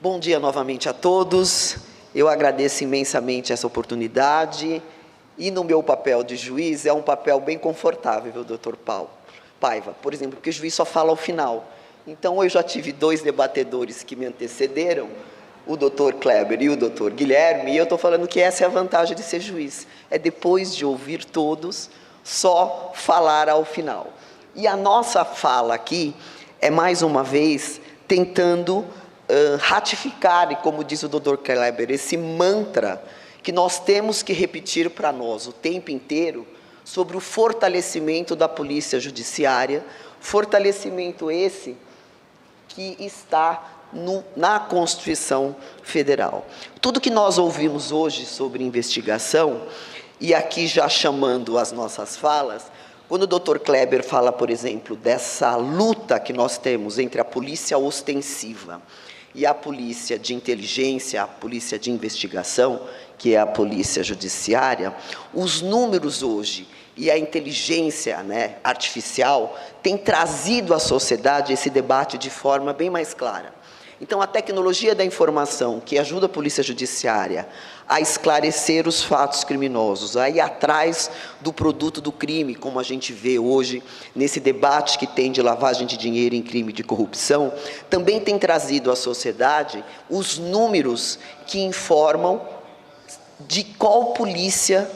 Bom dia novamente a todos. Eu agradeço imensamente essa oportunidade e no meu papel de juiz é um papel bem confortável, doutor Paiva, por exemplo, porque o juiz só fala ao final. Então, eu já tive dois debatedores que me antecederam, o doutor Kleber e o doutor Guilherme, e eu estou falando que essa é a vantagem de ser juiz, é depois de ouvir todos, só falar ao final. E a nossa fala aqui é, mais uma vez, tentando ratificar, e como diz o doutor Kleber, esse mantra que nós temos que repetir para nós o tempo inteiro sobre o fortalecimento da polícia judiciária, fortalecimento esse que está na Constituição Federal. Tudo que nós ouvimos hoje sobre investigação, e aqui já chamando as nossas falas, quando o doutor Kleber fala, por exemplo, dessa luta que nós temos entre a polícia ostensiva e a polícia de inteligência, a polícia de investigação, que é a polícia judiciária, os números hoje e a inteligência artificial têm trazido à sociedade esse debate de forma bem mais clara. Então, a tecnologia da informação, que ajuda a polícia judiciária a esclarecer os fatos criminosos, a ir atrás do produto do crime, como a gente vê hoje nesse debate que tem de lavagem de dinheiro em crime de corrupção, também tem trazido à sociedade os números que informam de qual polícia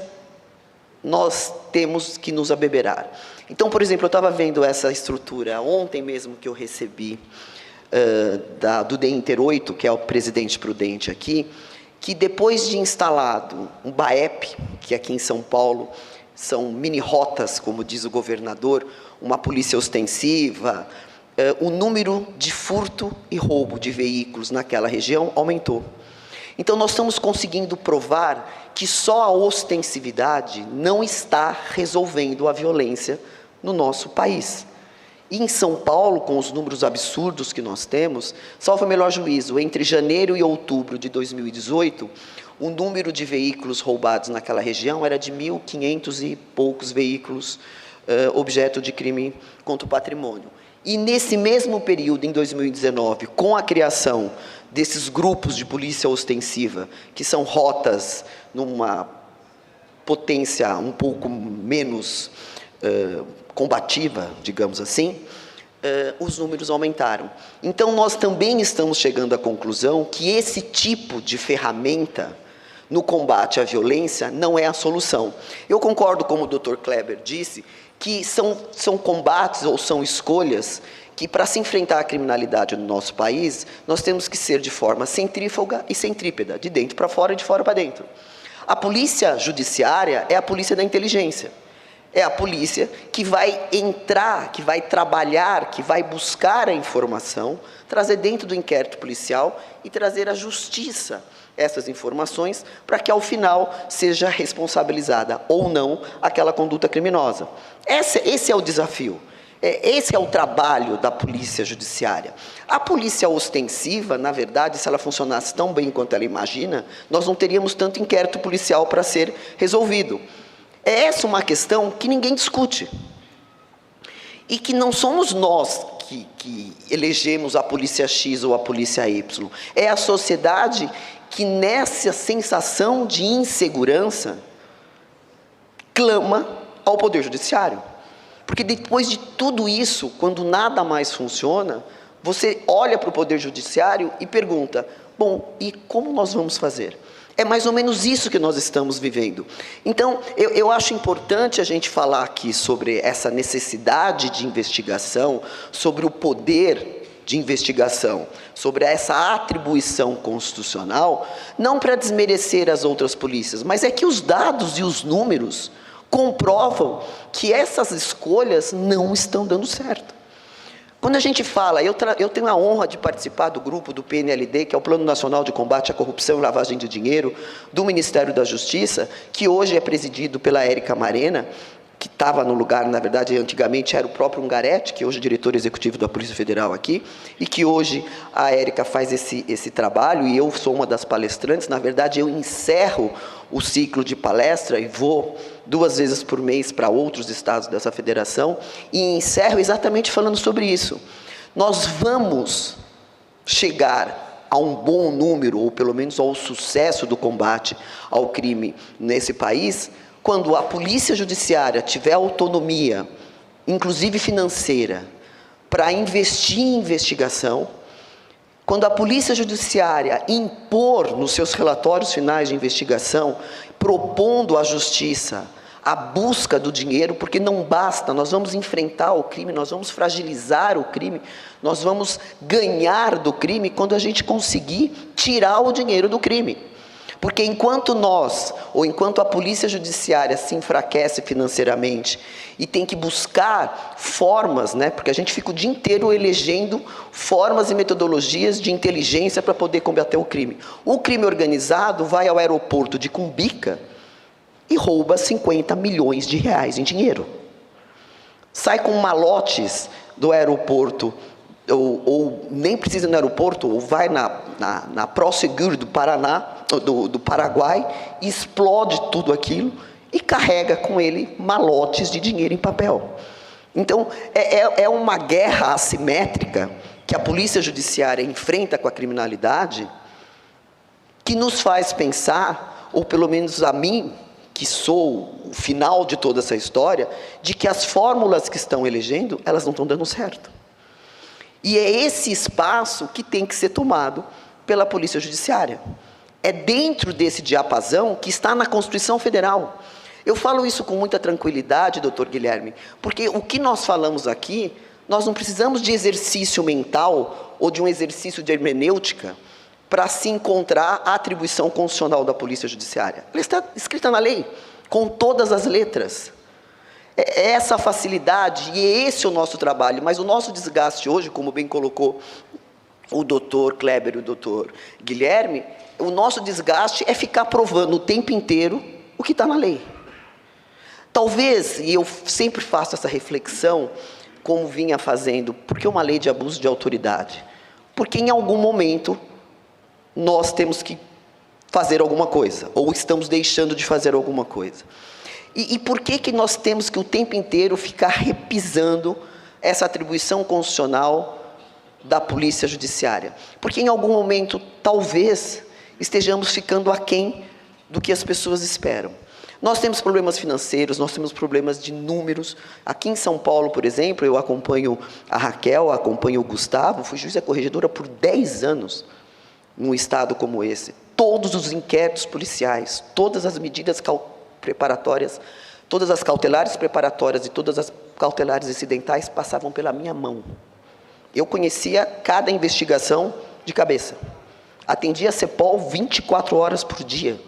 nós temos que nos abeberar. Então, por exemplo, eu estava vendo essa estrutura ontem mesmo que eu recebi do DEINTER 8, que é o presidente prudente aqui, que depois de instalado um BAEP, que aqui em São Paulo são mini-rotas, como diz o governador, uma polícia ostensiva, o número de furto e roubo de veículos naquela região aumentou. Então, nós estamos conseguindo provar que só a ostensividade não está resolvendo a violência no nosso país. E em São Paulo, com os números absurdos que nós temos, salvo o melhor juízo, entre janeiro e outubro de 2018, o número de veículos roubados naquela região era de 1.500 e poucos veículos objeto de crime contra o patrimônio. E nesse mesmo período, em 2019, com a criação desses grupos de polícia ostensiva, que são rotas numa potência um pouco menos combativa, digamos assim, os números aumentaram. Então, nós também estamos chegando à conclusão que esse tipo de ferramenta no combate à violência não é a solução. Eu concordo, como o doutor Kleber disse, que são combates ou são escolhas que, para se enfrentar a criminalidade no nosso país, nós temos que ser de forma centrífuga e centrípeta, de dentro para fora e de fora para dentro. A polícia judiciária é a polícia da inteligência. É a polícia que vai entrar, que vai trabalhar, que vai buscar a informação, trazer dentro do inquérito policial e trazer à justiça essas informações para que, ao final, seja responsabilizada ou não aquela conduta criminosa. Esse é o desafio. Esse é o trabalho da polícia judiciária. A polícia ostensiva, na verdade, se ela funcionasse tão bem quanto ela imagina, nós não teríamos tanto inquérito policial para ser resolvido. É essa uma questão que ninguém discute. E que não somos nós que elegemos a polícia X ou a polícia Y. É a sociedade que, nessa sensação de insegurança, clama ao Poder Judiciário. Porque depois de tudo isso, quando nada mais funciona, você olha para o Poder Judiciário e pergunta, bom, e como nós vamos fazer? É mais ou menos isso que nós estamos vivendo. Então, eu acho importante a gente falar aqui sobre essa necessidade de investigação, sobre o poder de investigação, sobre essa atribuição constitucional, não para desmerecer as outras polícias, mas é que os dados e os números comprovam que essas escolhas não estão dando certo. Quando a gente fala, eu tenho a honra de participar do grupo do PNLD, que é o Plano Nacional de Combate à Corrupção e Lavagem de Dinheiro, do Ministério da Justiça, que hoje é presidido pela Érica Marena, que estava no lugar, na verdade, antigamente era o próprio Ungaretti, que hoje é diretor executivo da Polícia Federal aqui, e que hoje a Érica faz esse trabalho, e eu sou uma das palestrantes. Na verdade, eu encerro o ciclo de palestra e vou 2 vezes por mês para outros estados dessa federação, e encerro exatamente falando sobre isso. Nós vamos chegar a um bom número, ou pelo menos ao sucesso do combate ao crime nesse país, quando a polícia judiciária tiver autonomia, inclusive financeira, para investir em investigação, quando a polícia judiciária impor nos seus relatórios finais de investigação, propondo à justiça a busca do dinheiro, porque não basta, nós vamos enfrentar o crime, nós vamos fragilizar o crime, nós vamos ganhar do crime quando a gente conseguir tirar o dinheiro do crime. Porque enquanto nós, ou enquanto a polícia judiciária se enfraquece financeiramente e tem que buscar formas, porque a gente fica o dia inteiro elegendo formas e metodologias de inteligência para poder combater o crime. O crime organizado vai ao aeroporto de Cumbica e rouba 50 milhões de reais em dinheiro. Sai com malotes do aeroporto, ou nem precisa ir no aeroporto, ou vai na Prosegur do Paraná, do Paraguai, e explode tudo aquilo e carrega com ele malotes de dinheiro em papel. Então, é uma guerra assimétrica que a polícia judiciária enfrenta com a criminalidade, que nos faz pensar, ou pelo menos a mim, que sou o final de toda essa história, de que as fórmulas que estão elegendo, elas não estão dando certo. E é esse espaço que tem que ser tomado pela Polícia Judiciária. É dentro desse diapasão que está na Constituição Federal. Eu falo isso com muita tranquilidade, doutor Guilherme, porque o que nós falamos aqui, nós não precisamos de exercício mental ou de um exercício de hermenêutica para se encontrar a atribuição constitucional da Polícia Judiciária. Ela está escrita na lei, com todas as letras. É essa facilidade e é esse o nosso trabalho, mas o nosso desgaste hoje, como bem colocou o doutor Kleber e o doutor Guilherme, o nosso desgaste é ficar provando o tempo inteiro o que está na lei. Talvez, e eu sempre faço essa reflexão, como vinha fazendo, por que uma lei de abuso de autoridade? Porque em algum momento nós temos que fazer alguma coisa, ou estamos deixando de fazer alguma coisa. E por que nós temos que o tempo inteiro ficar repisando essa atribuição constitucional da Polícia Judiciária? Porque em algum momento, talvez, estejamos ficando aquém do que as pessoas esperam. Nós temos problemas financeiros, nós temos problemas de números. Aqui em São Paulo, por exemplo, eu acompanho a Raquel, acompanho o Gustavo, fui juíza corregedora por 10 anos num estado como esse. Todos os inquéritos policiais, todas as medidas preparatórias, todas as cautelares preparatórias e todas as cautelares incidentais passavam pela minha mão. Eu conhecia cada investigação de cabeça. Atendia a CEPOL 24 horas por dia,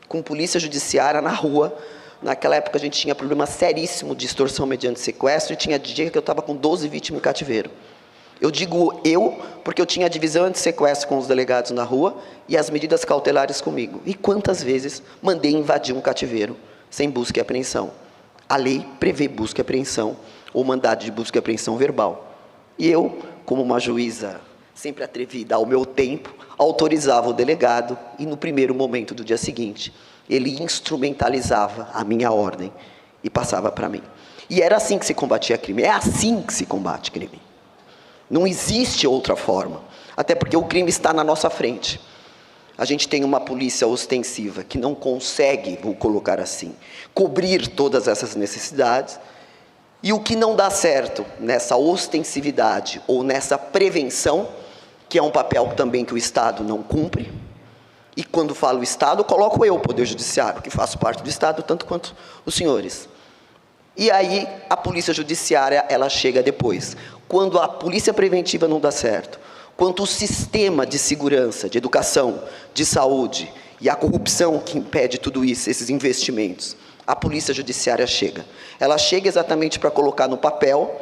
com polícia judiciária na rua. Naquela época a gente tinha problema seríssimo de extorsão mediante sequestro e tinha dia que eu estava com 12 vítimas em cativeiro. Eu digo eu, porque eu tinha a divisão anti-sequestro com os delegados na rua e as medidas cautelares comigo. E quantas vezes mandei invadir um cativeiro sem busca e apreensão? A lei prevê busca e apreensão, ou mandado de busca e apreensão verbal. E eu, como uma juíza sempre atrevida ao meu tempo, autorizava o delegado e no primeiro momento do dia seguinte, ele instrumentalizava a minha ordem e passava para mim. E era assim que se combatia crime, é assim que se combate crime. Não existe outra forma, até porque o crime está na nossa frente. A gente tem uma polícia ostensiva que não consegue, vou colocar assim, cobrir todas essas necessidades, e o que não dá certo nessa ostensividade ou nessa prevenção, que é um papel também que o Estado não cumpre, e quando falo Estado, coloco eu, o Poder Judiciário, que faço parte do Estado, tanto quanto os senhores. E aí, a Polícia Judiciária, ela chega depois. Quando a polícia preventiva não dá certo, quanto o sistema de segurança, de educação, de saúde e a corrupção que impede tudo isso, esses investimentos, a Polícia Judiciária chega. Ela chega exatamente para colocar no papel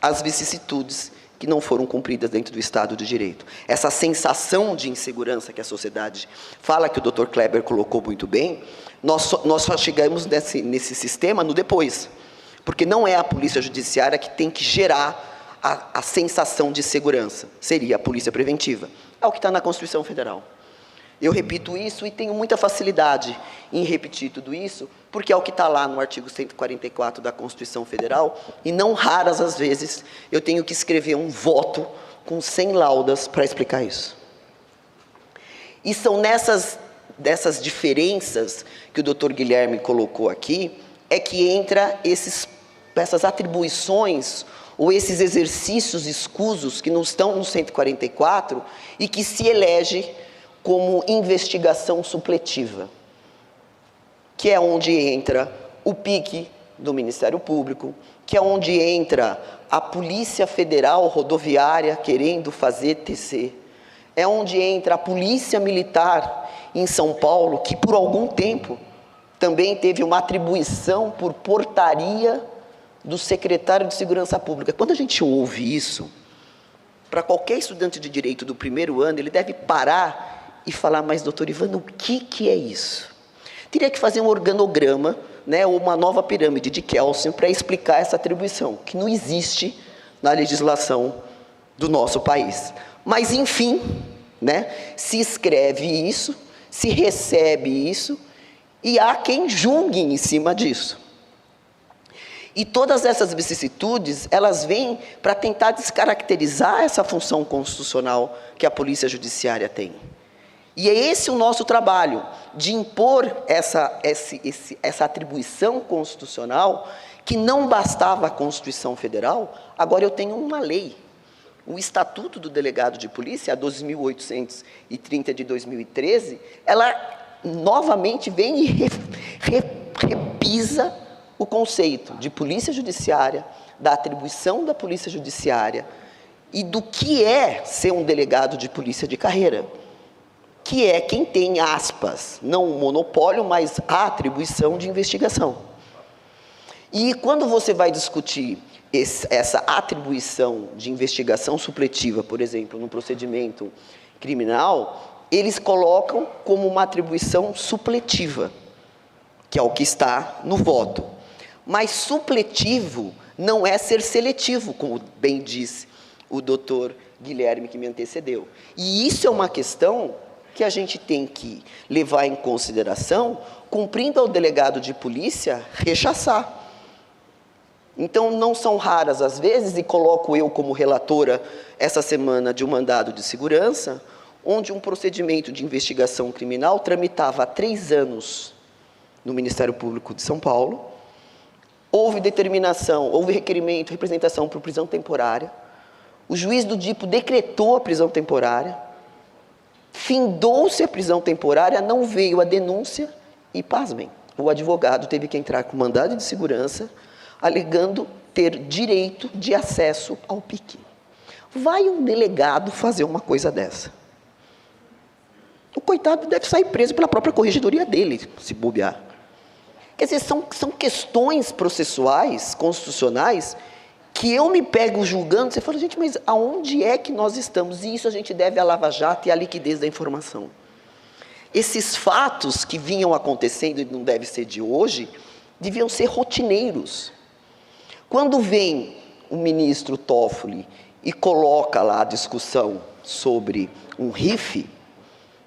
as vicissitudes que não foram cumpridas dentro do Estado de Direito. Essa sensação de insegurança que a sociedade fala, que o Dr. Kleber colocou muito bem, nós só chegamos nesse sistema no depois. Porque não é a Polícia Judiciária que tem que gerar a sensação de segurança. Seria a Polícia Preventiva. É o que está na Constituição Federal. Eu repito isso e tenho muita facilidade em repetir tudo isso, porque é o que está lá no artigo 144 da Constituição Federal, e não raras as vezes eu tenho que escrever um voto com 100 laudas para explicar isso. E são dessas diferenças que o Dr. Guilherme colocou aqui, é que entra essas atribuições ou esses exercícios escusos que não estão no 144 e que se elege como investigação supletiva, que é onde entra o PIC do Ministério Público, que é onde entra a Polícia Federal Rodoviária querendo fazer TC, é onde entra a Polícia Militar em São Paulo, que por algum tempo também teve uma atribuição por portaria do secretário de Segurança Pública. Quando a gente ouve isso, para qualquer estudante de Direito do primeiro ano, ele deve parar e falar, mas doutor Ivano, o que é isso? Teria que fazer um organograma, né, ou uma nova pirâmide de Kelsen para explicar essa atribuição, que não existe na legislação do nosso país. Mas, enfim, né, se escreve isso, se recebe isso, e há quem julgue em cima disso. E todas essas vicissitudes, elas vêm para tentar descaracterizar essa função constitucional que a Polícia Judiciária tem. E é esse o nosso trabalho, de impor essa atribuição constitucional, que não bastava a Constituição Federal, agora eu tenho uma lei. O Estatuto do Delegado de Polícia, a 2.830 de 2013, ela novamente vem e repisa o conceito de polícia judiciária, da atribuição da polícia judiciária e do que é ser um delegado de polícia de carreira, que é quem tem, aspas, não o monopólio, mas a atribuição de investigação. E quando você vai discutir essa atribuição de investigação supletiva, por exemplo, no procedimento criminal, eles colocam como uma atribuição supletiva, que é o que está no voto. Mas supletivo não é ser seletivo, como bem disse o doutor Guilherme, que me antecedeu. E isso é uma questão que a gente tem que levar em consideração, cumprindo ao delegado de polícia rechaçar. Então, não são raras as vezes, e coloco eu como relatora essa semana de um mandado de segurança, onde um procedimento de investigação criminal tramitava há 3 anos no Ministério Público de São Paulo, houve determinação, houve requerimento, representação por prisão temporária, o juiz do DIPO decretou a prisão temporária, findou-se a prisão temporária, não veio a denúncia e, pasmem, o advogado teve que entrar com mandado de segurança, alegando ter direito de acesso ao PIC. Vai um delegado fazer uma coisa dessa? O coitado deve sair preso pela própria corregedoria dele, se bobear. Quer dizer, são questões processuais, constitucionais, que eu me pego julgando, você fala, gente, mas aonde é que nós estamos? E isso a gente deve à Lava Jato e à liquidez da informação. Esses fatos que vinham acontecendo, e não deve ser de hoje, deviam ser rotineiros. Quando vem o ministro Toffoli e coloca lá a discussão sobre um RIF,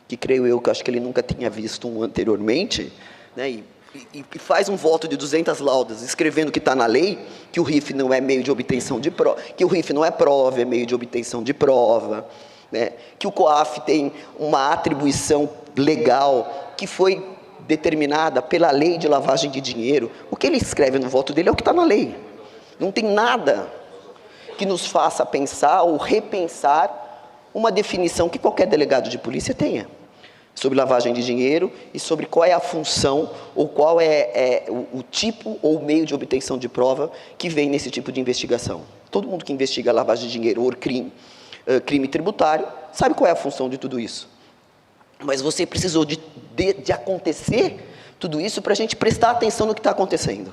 que creio eu que acho que ele nunca tinha visto um anteriormente, né, e faz um voto de 200 laudas, escrevendo que está na lei, que o RIF não é meio de obtenção de prova, que o RIF não é prova, é meio de obtenção de prova, né, que o COAF tem uma atribuição legal que foi determinada pela lei de lavagem de dinheiro. O que ele escreve no voto dele é o que está na lei. Não tem nada que nos faça pensar ou repensar uma definição que qualquer delegado de polícia tenha sobre lavagem de dinheiro e sobre qual é a função ou qual é o tipo ou meio de obtenção de prova que vem nesse tipo de investigação. Todo mundo que investiga lavagem de dinheiro ou crime tributário sabe qual é a função de tudo isso. Mas você precisou de acontecer tudo isso para a gente prestar atenção no que está acontecendo.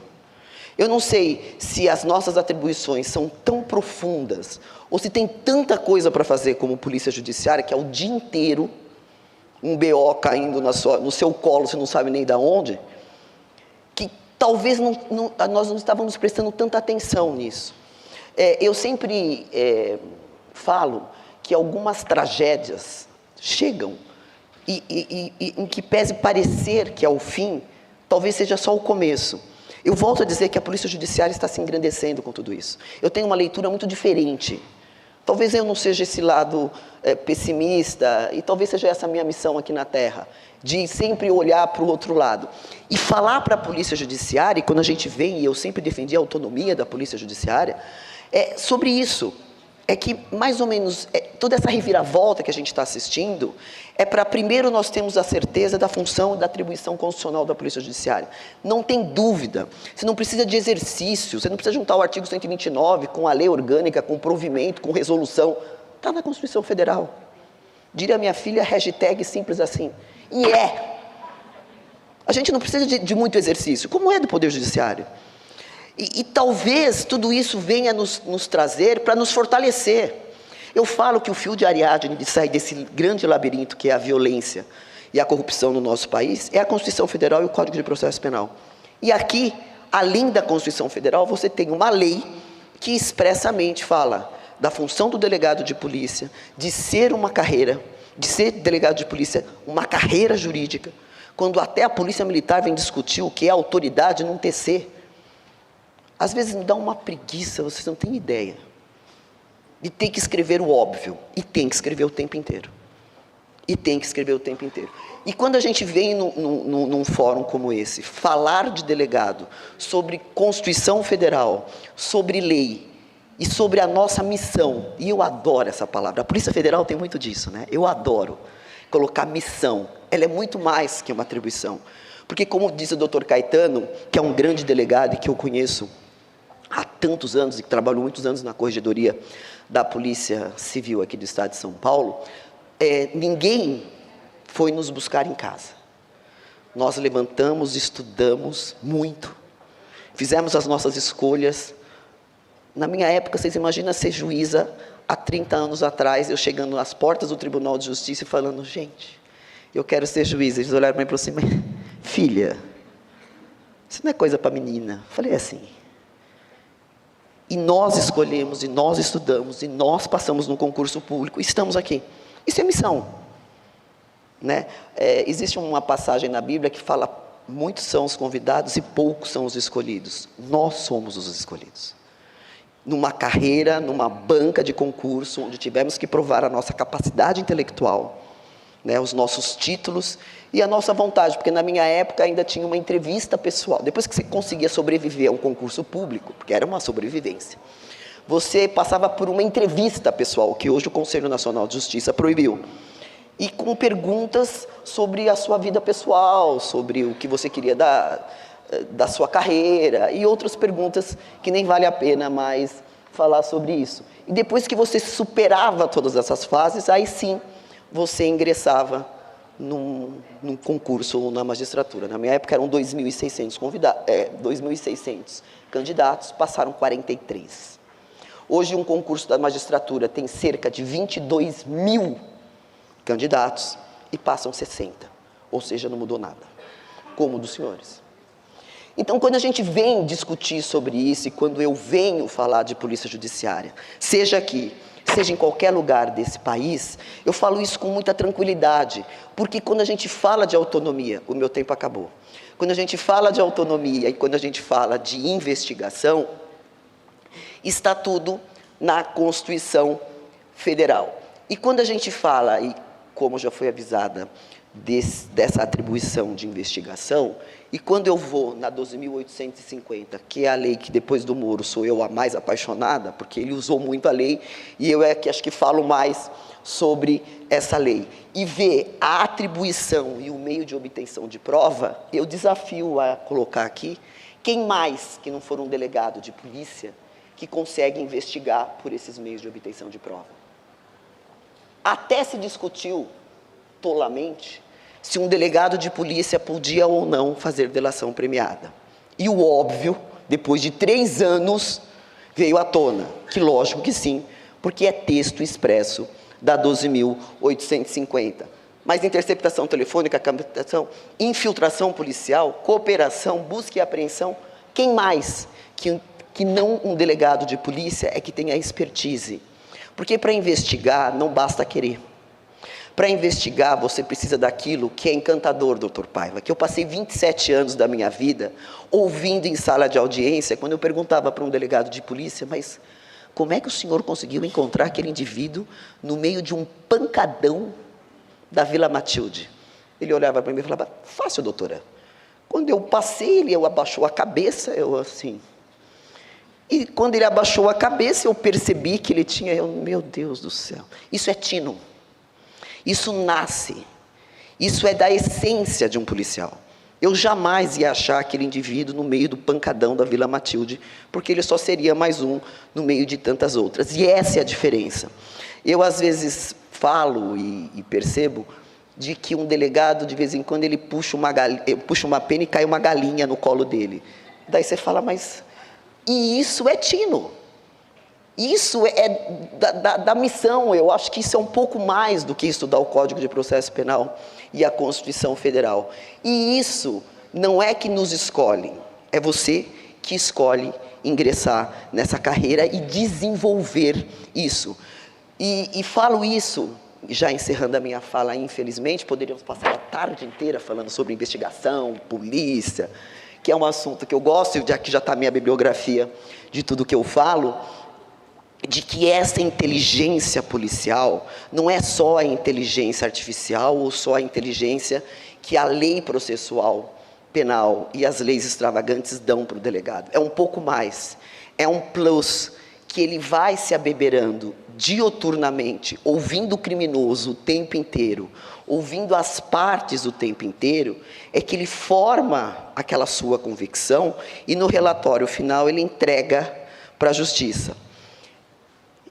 Eu não sei se as nossas atribuições são tão profundas ou se tem tanta coisa para fazer como polícia judiciária, que é o dia inteiro um BO caindo no seu colo, você não sabe nem de onde, que talvez nós não estávamos prestando tanta atenção nisso. Eu sempre falo que algumas tragédias chegam e em que pese parecer que é o fim, talvez seja só o começo. Eu volto a dizer que a Polícia Judiciária está se engrandecendo com tudo isso. Eu tenho uma leitura muito diferente Talvez eu não seja esse lado pessimista, e talvez seja essa a minha missão aqui na Terra, de sempre olhar para o outro lado. E falar para a Polícia Judiciária, e quando a gente vem, e eu sempre defendi a autonomia da Polícia Judiciária, é sobre isso. É que, mais ou menos, toda essa reviravolta que a gente está assistindo, é para, primeiro, nós termos a certeza da função e da atribuição constitucional da Polícia Judiciária. Não tem dúvida. Você não precisa de exercício, você não precisa juntar o artigo 129 com a lei orgânica, com provimento, com resolução. Está na Constituição Federal. Diria a minha filha, hashtag simples assim. E é. A gente não precisa de muito exercício, como é do Poder Judiciário. E talvez tudo isso venha nos trazer para nos fortalecer. Eu falo que o fio de Ariadne de sair desse grande labirinto que é a violência e a corrupção no nosso país é a Constituição Federal e o Código de Processo Penal. E aqui, além da Constituição Federal, você tem uma lei que expressamente fala da função do delegado de polícia, de ser uma carreira, de ser delegado de polícia, uma carreira jurídica, quando até a Polícia Militar vem discutir o que é autoridade num TC. Às vezes me dá uma preguiça, vocês não têm ideia, de ter que escrever o óbvio, e tem que escrever o tempo inteiro. E tem que escrever o tempo inteiro. E quando a gente vem num fórum como esse, falar de delegado, sobre Constituição Federal, sobre lei, e sobre a nossa missão, e eu adoro essa palavra, a Polícia Federal tem muito disso, né? Eu adoro colocar missão, ela é muito mais que uma atribuição. Porque como diz o Dr. Caetano, que é um grande delegado e que eu conheço há tantos anos, e que trabalhou muitos anos na Corregedoria da Polícia Civil aqui do Estado de São Paulo, ninguém foi nos buscar em casa. Nós levantamos, estudamos muito, fizemos as nossas escolhas. Na minha época, vocês imaginam ser juíza, há 30 anos atrás, eu chegando nas portas do Tribunal de Justiça e falando, gente, eu quero ser juíza. Eles olharam para mim e falaram assim, filha, isso não é coisa para menina. Eu falei assim. E nós escolhemos, e nós estudamos, e nós passamos no concurso público, e estamos aqui. Isso é missão. Né? Existe uma passagem na Bíblia que fala, muitos são os convidados e poucos são os escolhidos. Nós somos os escolhidos. Numa carreira, numa banca de concurso, onde tivemos que provar a nossa capacidade intelectual, né, os nossos títulos e a nossa vontade, porque na minha época ainda tinha uma entrevista pessoal. Depois que você conseguia sobreviver a um concurso público, porque era uma sobrevivência, você passava por uma entrevista pessoal, que hoje o Conselho Nacional de Justiça proibiu, e com perguntas sobre a sua vida pessoal, sobre o que você queria da sua carreira, e outras perguntas que nem vale a pena mais falar sobre isso. E depois que você superava todas essas fases, aí sim, você ingressava num concurso ou na magistratura. Na minha época eram 2.600 candidatos, passaram 43. Hoje um concurso da magistratura tem cerca de 22 mil candidatos e passam 60. Ou seja, não mudou nada, como dos senhores. Então, quando a gente vem discutir sobre isso, e quando eu venho falar de polícia judiciária, seja aqui, seja em qualquer lugar desse país, eu falo isso com muita tranquilidade, porque quando a gente fala de autonomia, o meu tempo acabou, quando a gente fala de autonomia e quando a gente fala de investigação, está tudo na Constituição Federal. E quando a gente fala, e como já foi avisada, dessa atribuição de investigação, e quando eu vou na 12.850, que é a lei que depois do Moro sou eu a mais apaixonada, porque ele usou muito a lei, e eu é que acho que falo mais sobre essa lei, e ver a atribuição e o meio de obtenção de prova, eu desafio a colocar aqui, quem mais que não for um delegado de polícia, que consegue investigar por esses meios de obtenção de prova. Até se discutiu, tolamente, se um delegado de polícia podia ou não fazer delação premiada. E o óbvio, depois de 3 anos, veio à tona, que lógico que sim, porque é texto expresso da 12.850. Mas interceptação telefônica, captação, infiltração policial, cooperação, busca e apreensão, quem mais que não um delegado de polícia é que tem a expertise? Porque para investigar não basta querer. Para investigar, você precisa daquilo que é encantador, doutor Paiva, que eu passei 27 anos da minha vida ouvindo em sala de audiência, quando eu perguntava para um delegado de polícia, mas como é que o senhor conseguiu encontrar aquele indivíduo no meio de um pancadão da Vila Matilde? Ele olhava para mim e falava, fácil, doutora. Quando eu passei, ele abaixou a cabeça, eu assim. E quando ele abaixou a cabeça, eu percebi que ele tinha, meu Deus do céu. Isso é tino. Isso nasce. Isso é da essência de um policial. Eu jamais ia achar aquele indivíduo no meio do pancadão da Vila Matilde, porque ele só seria mais um no meio de tantas outras. E essa é a diferença. Eu, às vezes, falo e percebo de que um delegado, de vez em quando, ele puxa uma pena e cai uma galinha no colo dele. Daí você fala, mas... E isso é tino. Isso é da missão. Eu acho que isso é um pouco mais do que estudar o Código de Processo Penal e a Constituição Federal. E isso não é que nos escolhe, é você que escolhe ingressar nessa carreira e desenvolver isso. E falo isso, já encerrando a minha fala, infelizmente, poderíamos passar a tarde inteira falando sobre investigação, polícia, que é um assunto que eu gosto, e aqui já está a minha bibliografia de tudo que eu falo, de que essa inteligência policial não é só a inteligência artificial ou só a inteligência que a lei processual penal e as leis extravagantes dão para o delegado. É um pouco mais, é um plus que ele vai se abeberando dioturnamente, ouvindo o criminoso o tempo inteiro, ouvindo as partes o tempo inteiro, é que ele forma aquela sua convicção e no relatório final ele entrega para a justiça.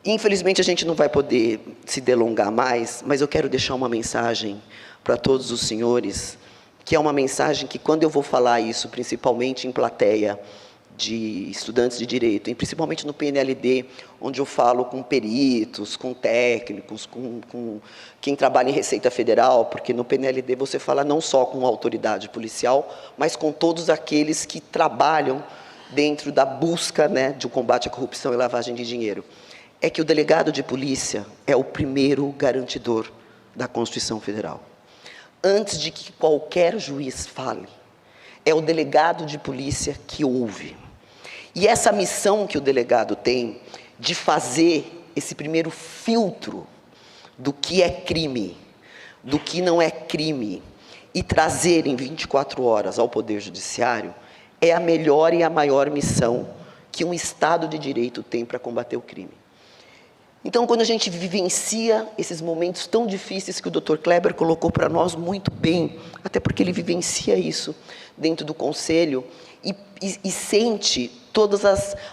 Infelizmente, a gente não vai poder se delongar mais, mas eu quero deixar uma mensagem para todos os senhores, que é uma mensagem que, quando eu vou falar isso, principalmente em plateia de estudantes de direito, e principalmente no PNLD, onde eu falo com peritos, com técnicos, com quem trabalha em Receita Federal, porque no PNLD você fala não só com a autoridade policial, mas com todos aqueles que trabalham dentro da busca, né, de um combate à corrupção e lavagem de dinheiro. É que o delegado de polícia é o primeiro garantidor da Constituição Federal. Antes de que qualquer juiz fale, é o delegado de polícia que ouve. E essa missão que o delegado tem de fazer esse primeiro filtro do que é crime, do que não é crime, e trazer em 24 horas ao Poder Judiciário, é a melhor e a maior missão que um Estado de Direito tem para combater o crime. Então, quando a gente vivencia esses momentos tão difíceis que o Dr. Kleber colocou para nós muito bem, até porque ele vivencia isso dentro do Conselho, e sente todas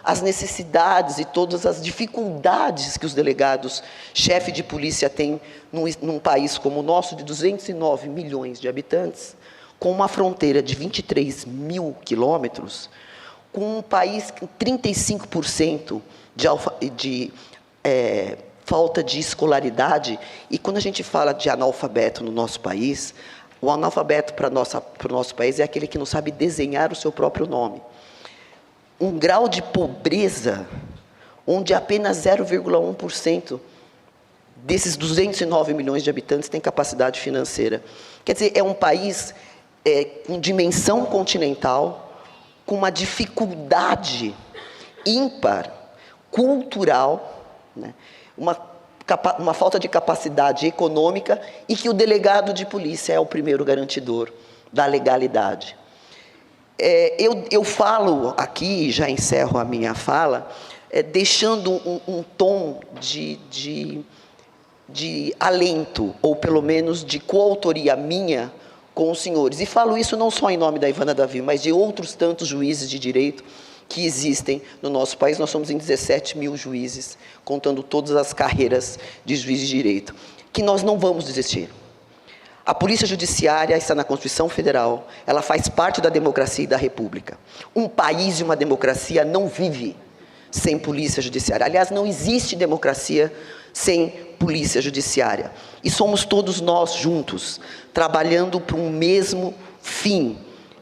as necessidades e todas as dificuldades que os delegados, chefe de polícia, têm num país como o nosso, de 209 milhões de habitantes, com uma fronteira de 23 mil quilômetros, com um país com 35% de falta de escolaridade, e quando a gente fala de analfabeto no nosso país, o analfabeto para o nosso país é aquele que não sabe desenhar o seu próprio nome. Um grau de pobreza, onde apenas 0,1% desses 209 milhões de habitantes tem capacidade financeira. Quer dizer, é um país com dimensão continental, com uma dificuldade ímpar, cultural, né? Uma falta de capacidade econômica, e que o delegado de polícia é o primeiro garantidor da legalidade. Eu falo aqui, já encerro a minha fala, deixando um tom de alento, ou pelo menos de coautoria minha com os senhores. E falo isso não só em nome da Ivana Davi, mas de outros tantos juízes de direito que existem no nosso país. Nós somos em 17 mil juízes, contando todas as carreiras de juiz de direito, que nós não vamos desistir. A Polícia Judiciária está na Constituição Federal, ela faz parte da democracia e da República. Um país e uma democracia não vive sem Polícia Judiciária. Aliás, não existe democracia sem Polícia Judiciária. E somos todos nós juntos, trabalhando para um mesmo fim,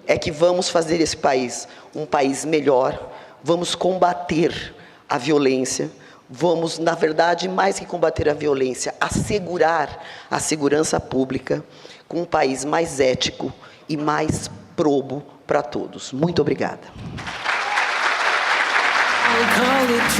é que vamos fazer esse país um país melhor, vamos combater a violência, vamos, na verdade, mais que combater a violência, assegurar a segurança pública com um país mais ético e mais probo para todos. Muito obrigada.